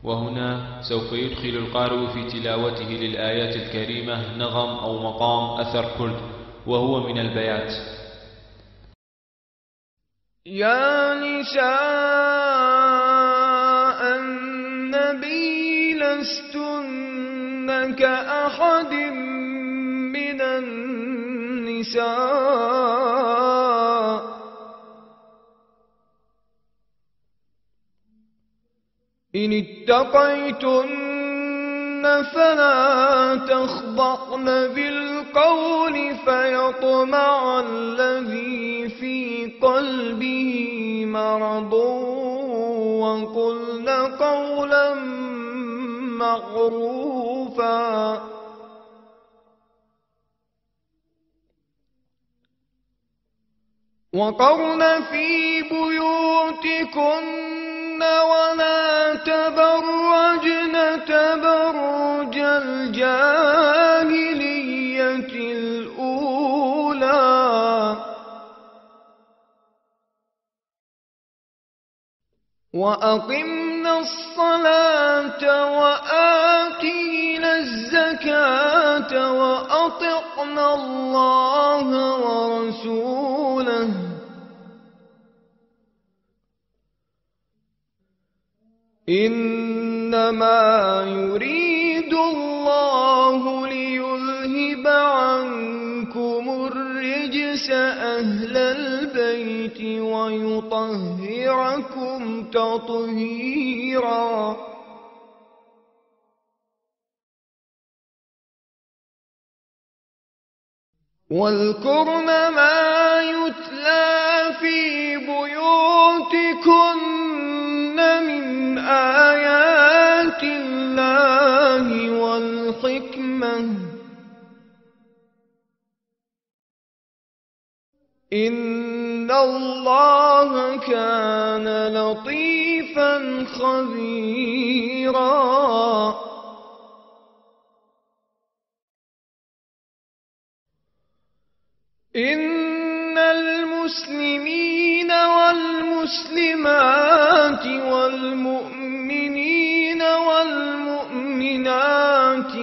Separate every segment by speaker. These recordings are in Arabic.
Speaker 1: وهنا سوف يدخل القارئ في تلاوته للآيات الكريمة نغم أو مقام أثر كرد، وهو من البيات.
Speaker 2: يا نساء النبي لستن كأحد من النساء إن اتقيتن فلا تخضعن بالقول فيطمع الذي في قلبه مرض وقلن قولا معروفا وقرن في بيوتكن ولا تبرجن تبرج الجاهلية الأولى وأقمنا الصلاة وآتينا الزكاة وأطعنا الله ورسوله إنما يريد الله ليذهب عنكم الرجس أهل البيت ويطهركم تطهيرا واذكرن ما يتلى في بيوتكن من آيات الله والحكمة إن الله كان لطيفا خبيرا إن المسلمين والمسلمات والمؤمنين والمؤمنات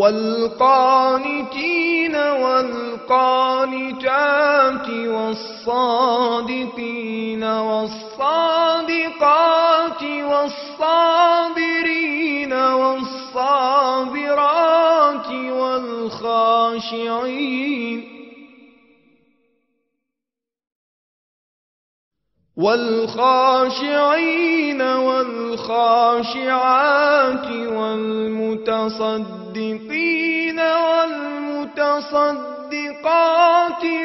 Speaker 2: والقانتين والقانتات والصادقين والصادقات والصابرين والصابرات والخاشعين والخاشعات والمتصدقين والمتصدقات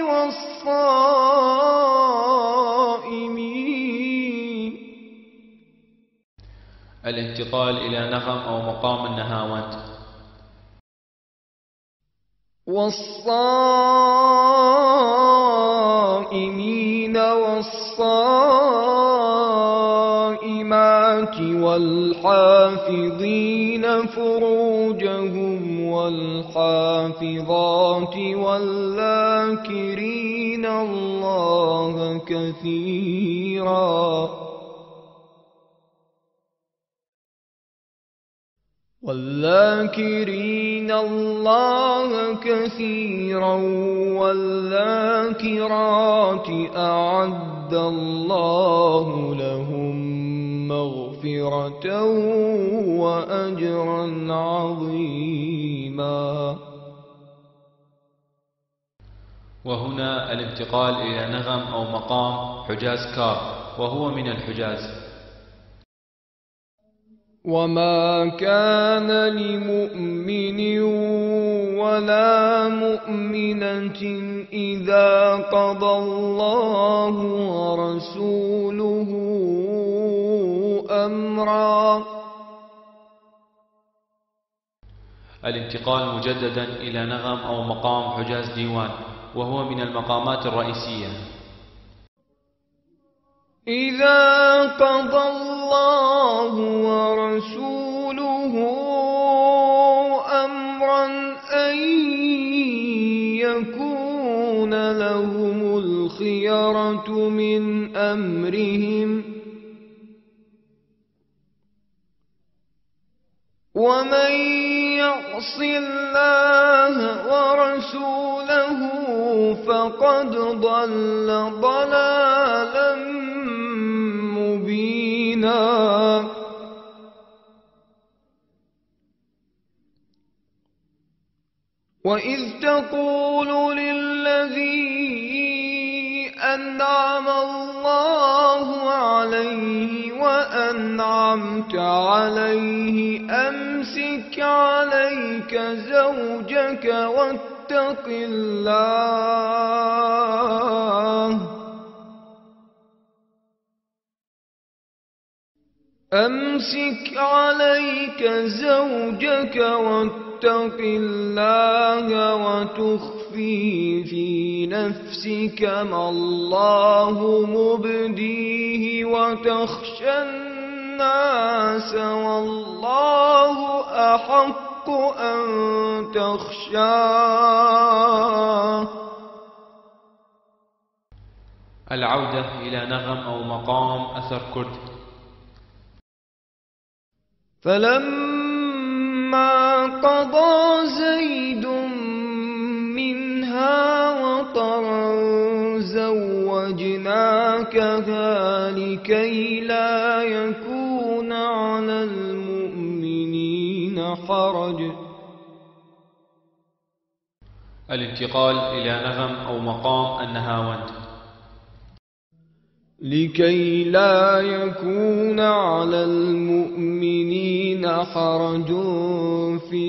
Speaker 2: والصائمين.
Speaker 1: الانتقال إلى نغم أو مقام النهاوند.
Speaker 2: والصائمين والصائمات والحافظين فروجهم والحافظات والذاكرين الله كثيرا والذاكرين الله كثيرا والذاكرات أعد الله لهم مغفرة وأجرا عظيما.
Speaker 1: وهنا الانتقال إلى نغم أو مقام حجاز كار، وهو من الحجاز.
Speaker 2: وما كان لمؤمن ولا مؤمنة إذا قضى الله ورسوله أمرا.
Speaker 1: الانتقال مجددا إلى نغم أو مقام حجاز ديوان، وهو من المقامات الرئيسية.
Speaker 2: إذا قضى الله ورسوله أمرا أن يكون يكون لهم الخيرة من أمرهم ومن يعص الله ورسوله فقد ضل ضلالا مبينا. وإذ تقول للذي أنعم الله عليه وأنعمت عليه أمسك عليك زوجك واتق الله أمسك عليك زوجك واتق الله وتخفي في نفسك ما الله مبديه وتخشى الناس والله أحق أن تخشاه.
Speaker 1: العودة إلى نغم أو مقام أثر كرد.
Speaker 2: فلما قضى زيد منها وطرا زوجناكها لكي لا يكون على المؤمنين حرج.
Speaker 1: الانتقال إلى نغم أو مقام النهاوند.
Speaker 2: لكي لا يكون على المؤمنين حرج في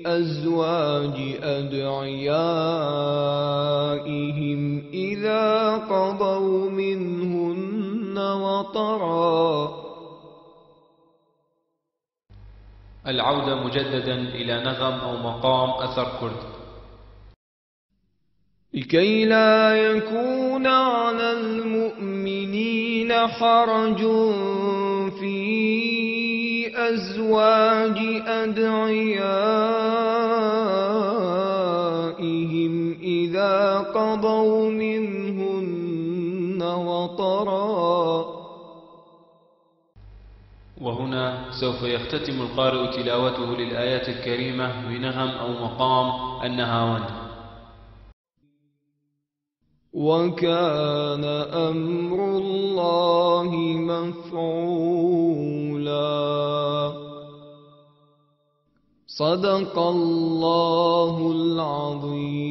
Speaker 2: أزواج أدعيائهم إذا قضوا منهن وطرا.
Speaker 1: العودة مجددا إلى نغم أو مقام أثر كرد.
Speaker 2: لكي لا يكون على المؤمنين حرج في أزواج أدعيائهم إذا قضوا منهن وطرا.
Speaker 1: وهنا سوف يختتم القارئ تلاوته للآيات الكريمة بنغم أو مقام النهاوند.
Speaker 2: وكان أمر الله مفعولا. صدق الله العظيم.